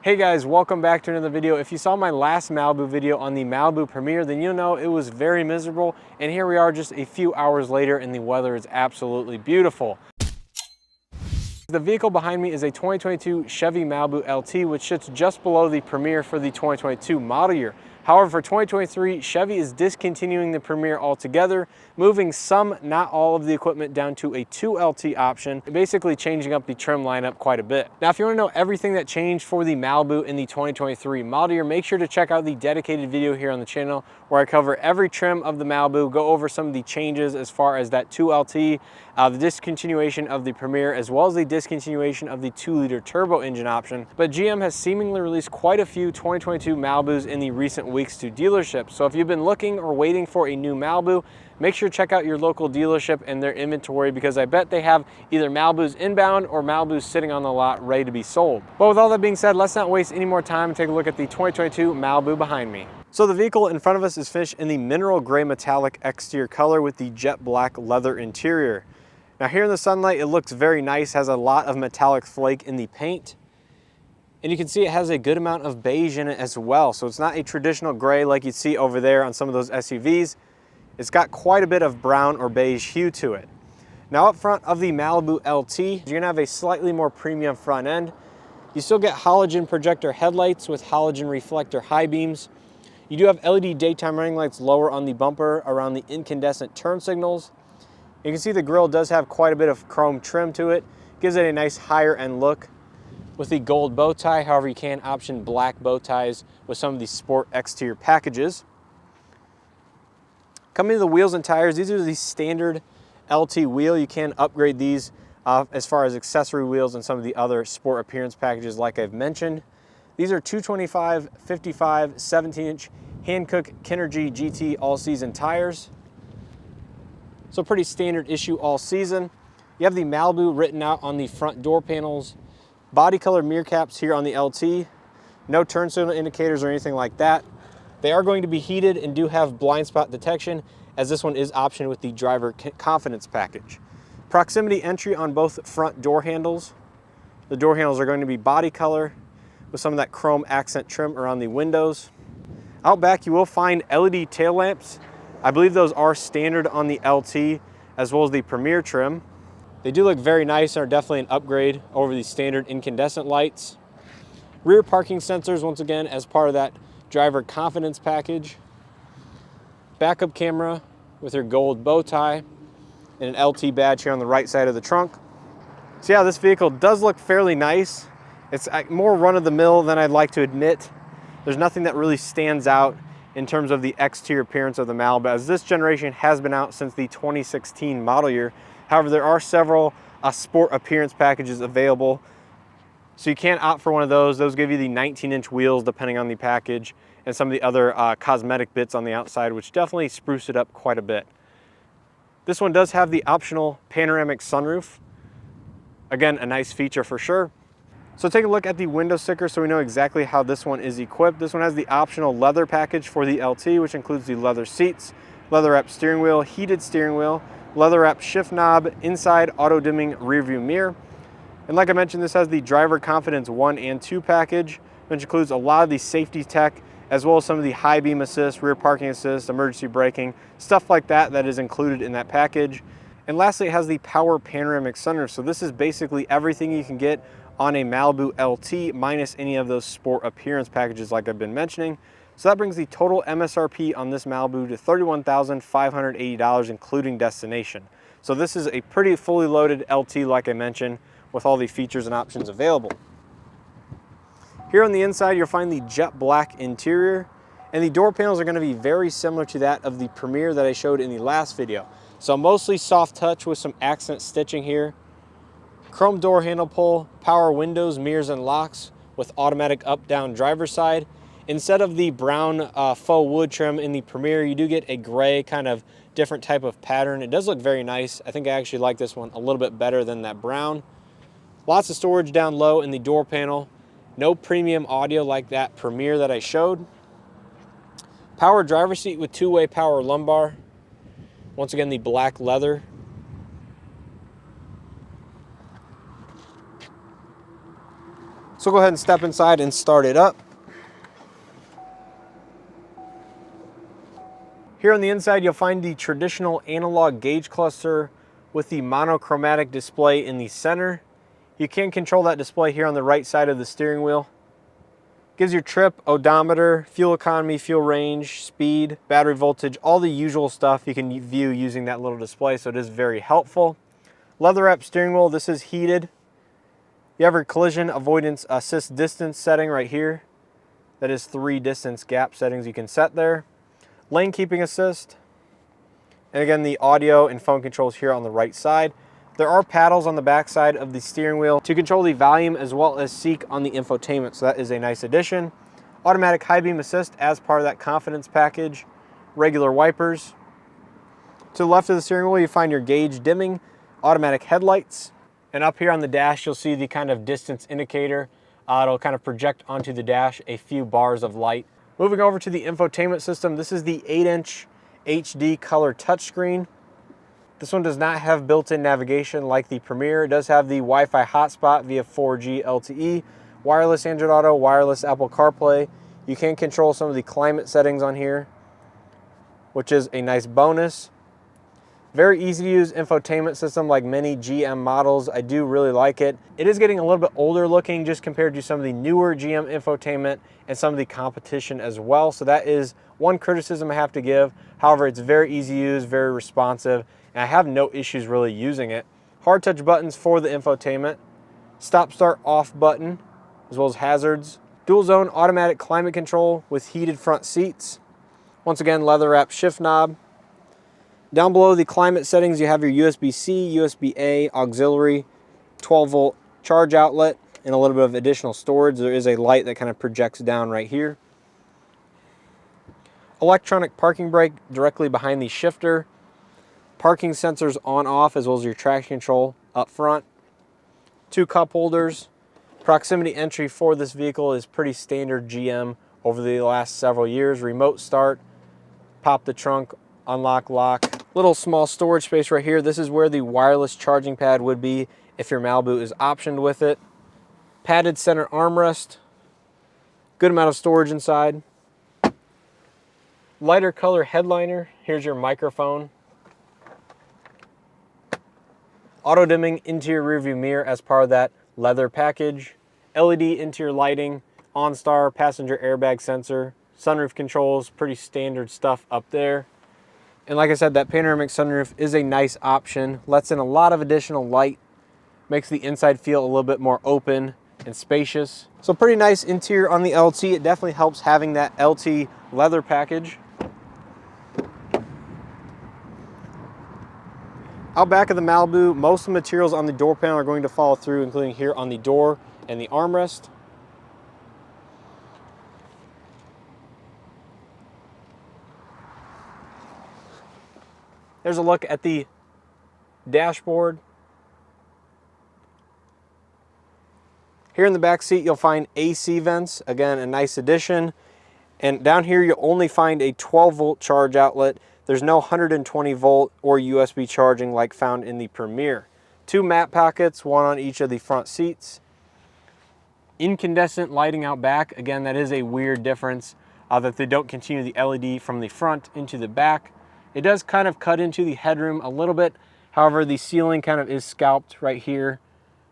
Hey guys, welcome back to another video. If you saw my last Malibu video on the Malibu Premier, then you'll know it was very miserable. And here we are just a few hours later and the weather is absolutely beautiful. The vehicle behind me is a 2022 Chevy Malibu LT, which sits just below the Premier for the 2022 model year. However, for 2023, Chevy is discontinuing the Premier altogether, moving some, not all of the equipment down to a 2LT option, basically changing up the trim lineup quite a bit. Now, if you want to know everything that changed for the Malibu in the 2023 model year, make sure to check out the dedicated video here on the channel where I cover every trim of the Malibu, go over some of the changes as far as that 2LT, the discontinuation of the Premier, as well as the discontinuation of the 2-liter turbo engine option. But GM has seemingly released quite a few 2022 Malibus in the recent weeks to dealerships. So if you've been looking or waiting for a new Malibu, make sure to check out your local dealership and their inventory, because I bet they have either Malibus inbound or Malibus sitting on the lot ready to be sold. But with all that being said, let's not waste any more time and take a look at the 2022 Malibu behind me. So the vehicle in front of us is finished in the mineral gray metallic exterior color with the jet black leather interior. Now here in the sunlight, it looks very nice, has a lot of metallic flake in the paint. And you can see it has a good amount of beige in it as well. So it's not a traditional gray like you'd see over there on some of those SUVs. It's got quite a bit of brown or beige hue to it. Now up front of the Malibu LT, you're gonna have a slightly more premium front end. You still get halogen projector headlights with halogen reflector high beams. You do have LED daytime running lights lower on the bumper around the incandescent turn signals. You can see the grille does have quite a bit of chrome trim to it. Gives it a nice higher end look with the gold bow tie. However, you can option black bow ties with some of the sport exterior packages. Coming to the wheels and tires, these are the standard LT wheel. You can upgrade these as far as accessory wheels and some of the other sport appearance packages like I've mentioned. These are 225, 55, 17-inch Hankook Kinergy GT all-season tires. So pretty standard issue all season. You have the Malibu written out on the front door panels. Body color mirror caps here on the LT. No turn signal indicators or anything like that. They are going to be heated and do have blind spot detection, as this one is optioned with the driver confidence package. Proximity entry on both front door handles. The door handles are going to be body color with some of that chrome accent trim around the windows. Out back, you will find LED tail lamps. I believe those are standard on the LT as well as the Premier trim. They do look very nice and are definitely an upgrade over the standard incandescent lights. Rear parking sensors, once again, as part of that driver confidence package. Backup camera with your gold bow tie and an LT badge here on the right side of the trunk. So yeah, this vehicle does look fairly nice. It's more run-of-the-mill than I'd like to admit. There's nothing that really stands out in terms of the exterior appearance of the Malibu, as this generation has been out since the 2016 model year. However, there are several sport appearance packages available, so you can opt for one of those. Those give you the 19-inch wheels depending on the package, and some of the other cosmetic bits on the outside, which definitely spruce it up quite a bit. This one does have the optional panoramic sunroof. Again, a nice feature for sure. So take a look at the window sticker so we know exactly how this one is equipped. This one has the optional leather package for the LT, which includes the leather seats, leather wrapped steering wheel, heated steering wheel, leather wrapped shift knob, inside auto dimming rear view mirror. And like I mentioned, this has the driver confidence 1 and 2 package, which includes a lot of the safety tech, as well as some of the high beam assist, rear parking assist, emergency braking, stuff like that that is included in that package. And lastly, it has the power panoramic sunroof. So this is basically everything you can get on a Malibu LT minus any of those sport appearance packages like I've been mentioning. So that brings the total MSRP on this Malibu to $31,580, including destination. So this is a pretty fully loaded LT, like I mentioned, with all the features and options available. Here on the inside, you'll find the jet black interior, and the door panels are going to be very similar to that of the Premier that I showed in the last video. So mostly soft touch with some accent stitching here. Chrome door handle pull, power windows, mirrors, and locks with automatic up-down driver's side. Instead of the brown faux wood trim in the Premier, you do get a gray kind of different type of pattern. It does look very nice. I think I actually like this one a little bit better than that brown. Lots of storage down low in the door panel. No premium audio like that Premier that I showed. Power driver's seat with two-way power lumbar. Once again, the black leather. So So go ahead and step inside and start it up. Here on the inside, you'll find the traditional analog gauge cluster with the monochromatic display in the center. You can control that display here on the right side of the steering wheel. Gives your trip, odometer, fuel economy, fuel range, speed, battery voltage, all the usual stuff you can view using that little display, so it is very helpful. Leather wrap steering wheel, this is heated. You have your collision avoidance assist distance setting right here. That is 3 distance gap settings you can set there. Lane keeping assist. And again, the audio and phone controls here on the right side. There are paddles on the back side of the steering wheel to control the volume as well as seek on the infotainment, so that is a nice addition. Automatic high beam assist as part of that confidence package. Regular wipers. To the left of the steering wheel, you find your gauge dimming, automatic headlights. And up here on the dash, you'll see the kind of distance indicator. It'll kind of project onto the dash a few bars of light. Moving over to the infotainment system, this is the 8-inch HD color touchscreen. This one does not have built-in navigation like the Premier. It does have the Wi-Fi hotspot via 4G LTE, wireless Android Auto, wireless Apple CarPlay. You can control some of the climate settings on here, which is a nice bonus. Very easy to use infotainment system like many GM models. I do really like it. It is getting a little bit older looking just compared to some of the newer GM infotainment and some of the competition as well. So that is one criticism I have to give. However, it's very easy to use, very responsive, and I have no issues really using it. Hard touch buttons for the infotainment. Stop start off button, as well as hazards. Dual zone automatic climate control with heated front seats. Once again, leather wrap shift knob. Down below the climate settings, you have your USB-C, USB-A, auxiliary, 12-volt charge outlet, and a little bit of additional storage. There is a light that kind of projects down right here. Electronic parking brake directly behind the shifter. Parking sensors on off, as well as your traction control up front. 2 cup holders. Proximity entry for this vehicle is pretty standard GM over the last several years. Remote start, pop the trunk, unlock, lock. Little small storage space right here. This is where the wireless charging pad would be if your Malibu is optioned with it. Padded center armrest. Good amount of storage inside. Lighter color headliner. Here's your microphone. Auto dimming interior rearview mirror as part of that leather package. LED interior lighting. OnStar passenger airbag sensor. Sunroof controls. Pretty standard stuff up there. And like I said, that panoramic sunroof is a nice option. Lets in a lot of additional light. Makes the inside feel a little bit more open and spacious. So pretty nice interior on the LT. It definitely helps having that LT leather package. Out back of the Malibu, most of the materials on the door panel are going to follow through, including here on the door and the armrest. There's a look at the dashboard. Here in the back seat, you'll find AC vents. Again, a nice addition. And down here, you'll only find a 12-volt charge outlet. There's no 120-volt or USB charging like found in the Premier. 2 map pockets, one on each of the front seats. Incandescent lighting out back. Again, that is a weird difference that they don't continue the LED from the front into the back. It does kind of cut into the headroom a little bit. However, the ceiling kind of is scalped right here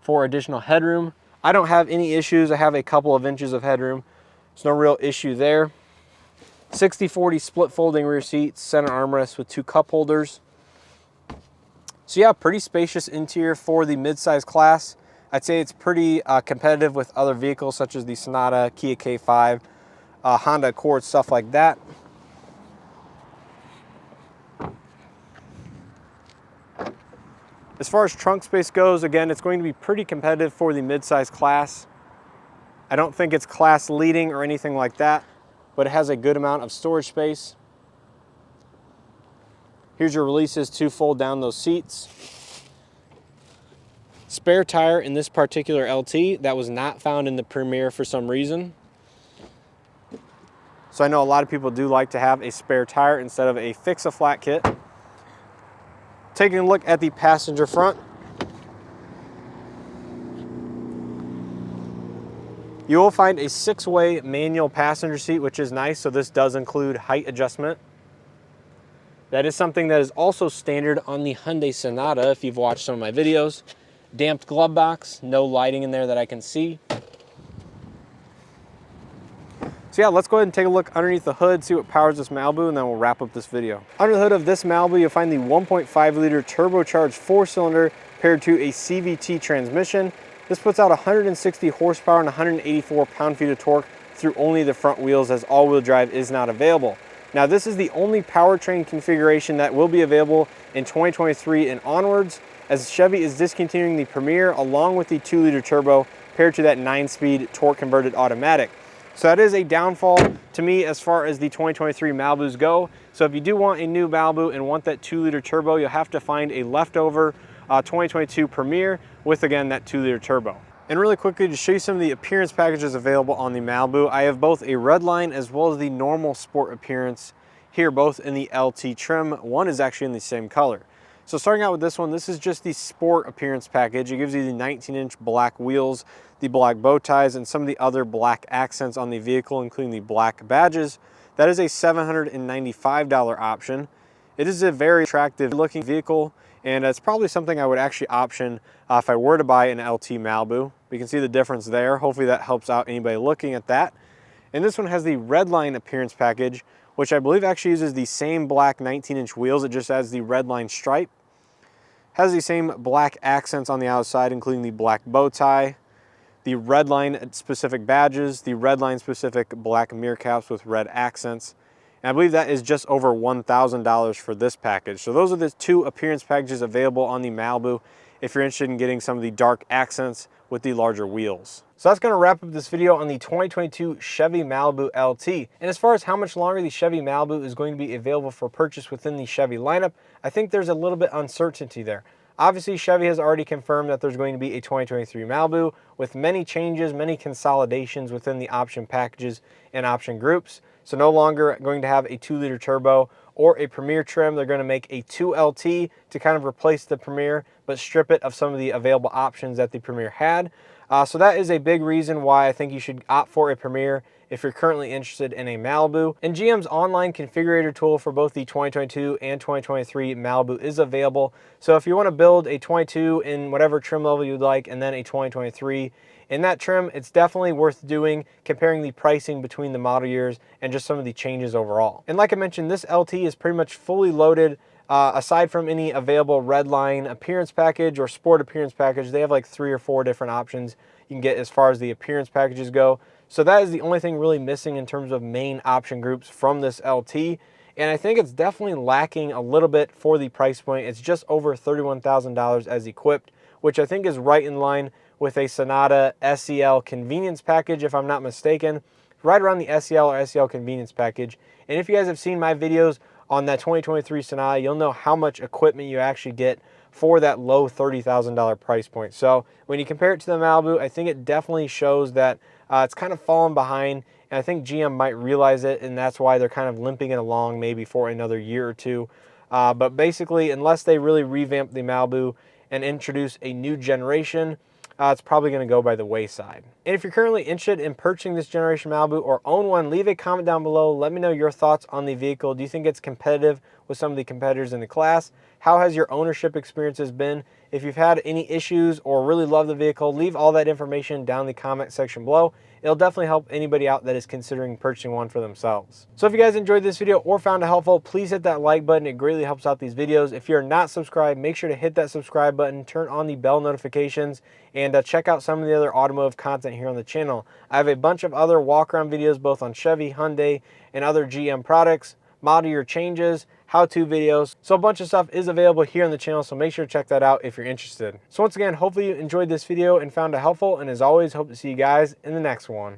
for additional headroom. I don't have any issues. I have a couple of inches of headroom. There's no real issue there. 60/40 split folding rear seats, center armrest with 2 cup holders. So yeah, pretty spacious interior for the midsize class. I'd say it's pretty competitive with other vehicles such as the Sonata, Kia K5, Honda Accord, stuff like that. As far as trunk space goes, again, it's going to be pretty competitive for the midsize class. I don't think it's class leading or anything like that, but it has a good amount of storage space. Here's your releases to fold down those seats. Spare tire in this particular LT that was not found in the Premier for some reason. So I know a lot of people do like to have a spare tire instead of a fix-a-flat kit. Taking a look at the passenger front. You will find a 6-way manual passenger seat, which is nice. So this does include height adjustment. That is something that is also standard on the Hyundai Sonata if you've watched some of my videos. Damped glove box, no lighting in there that I can see. So yeah, let's go ahead and take a look underneath the hood, see what powers this Malibu, and then we'll wrap up this video. Under the hood of this Malibu, you'll find the 1.5 liter turbocharged 4-cylinder paired to a CVT transmission. This puts out 160 horsepower and 184 pound-feet of torque through only the front wheels, as all-wheel drive is not available. Now this is the only powertrain configuration that will be available in 2023 and onwards, as Chevy is discontinuing the Premier along with the 2-liter turbo paired to that 9-speed torque-converted automatic. So that is a downfall to me as far as the 2023 Malibus go. So if you do want a new Malibu and want that 2-liter turbo, you'll have to find a leftover 2022 Premier with, again, that 2-liter turbo. And really quickly, to show you some of the appearance packages available on the Malibu, I have both a Redline as well as the normal sport appearance here, both in the LT trim. One is actually in the same color. So starting out with this one, this is just the sport appearance package. It gives you the 19-inch black wheels, the black bow ties, and some of the other black accents on the vehicle, including the black badges. That is a $795 option. It is a very attractive looking vehicle, and it's probably something I would actually option if I were to buy an LT Malibu. We can see the difference there. Hopefully that helps out anybody looking at that. And this one has the Redline appearance package, which I believe actually uses the same black 19-inch wheels. It just has the Redline stripe. Has the same black accents on the outside, including the black bow tie, the Redline specific badges, the Redline specific black mirror caps with red accents. And I believe that is just over $1,000 for this package. So those are the two appearance packages available on the Malibu if you're interested in getting some of the dark accents with the larger wheels. So that's going to wrap up this video on the 2022 Chevy Malibu LT. And as far as how much longer the Chevy Malibu is going to be available for purchase within the Chevy lineup, I think there's a little bit uncertainty there. Obviously, Chevy has already confirmed that there's going to be a 2023 Malibu with many changes, many consolidations within the option packages and option groups. So no longer going to have a 2-liter turbo or a Premier trim. They're going to make a 2LT to kind of replace the Premier, but strip it of some of the available options that the Premier had. So that is a big reason why I think you should opt for a Premier if you're currently interested in a Malibu. And GM's online configurator tool for both the 2022 and 2023 Malibu is available. So if you want to build a 22 in whatever trim level you'd like, and then a 2023 in that trim, it's definitely worth doing, comparing the pricing between the model years and just some of the changes overall. And like I mentioned, this LT is pretty much fully loaded. Aside from any available Redline appearance package or sport appearance package, they have like 3 or 4 different options you can get as far as the appearance packages go. So that is the only thing really missing in terms of main option groups from this LT. And I think it's definitely lacking a little bit for the price point. It's just over $31,000 as equipped, which I think is right in line with a Sonata SEL convenience package, if I'm not mistaken. Right around the SEL or SEL convenience package. And if you guys have seen my videos on that 2023 Sonata, you'll know how much equipment you actually get for that low $30,000 price point. So when you compare it to the Malibu, I think it definitely shows that it's kind of fallen behind, and I think GM might realize it, and that's why they're kind of limping it along maybe for another year or two. But basically, unless they really revamp the Malibu and introduce a new generation, it's probably going to go by the wayside. And if you're currently interested in purchasing this generation Malibu or own one, leave a comment down below. Let me know your thoughts on the vehicle. Do you think it's competitive with some of the competitors in the class? How has your ownership experiences been? If you've had any issues or really love the vehicle, leave all that information down in the comment section below. It'll definitely help anybody out that is considering purchasing one for themselves. So if you guys enjoyed this video or found it helpful, please hit that like button. It greatly helps out these videos. If you're not subscribed, make sure to hit that subscribe button, turn on the bell notifications, and check out some of the other automotive content here on the channel. I have a bunch of other walk-around videos both on Chevy, Hyundai, and other GM products, model year changes, how-to videos. So a bunch of stuff is available here on the channel, so make sure to check that out if you're interested. So once again, hopefully you enjoyed this video and found it helpful, and as always, hope to see you guys in the next one.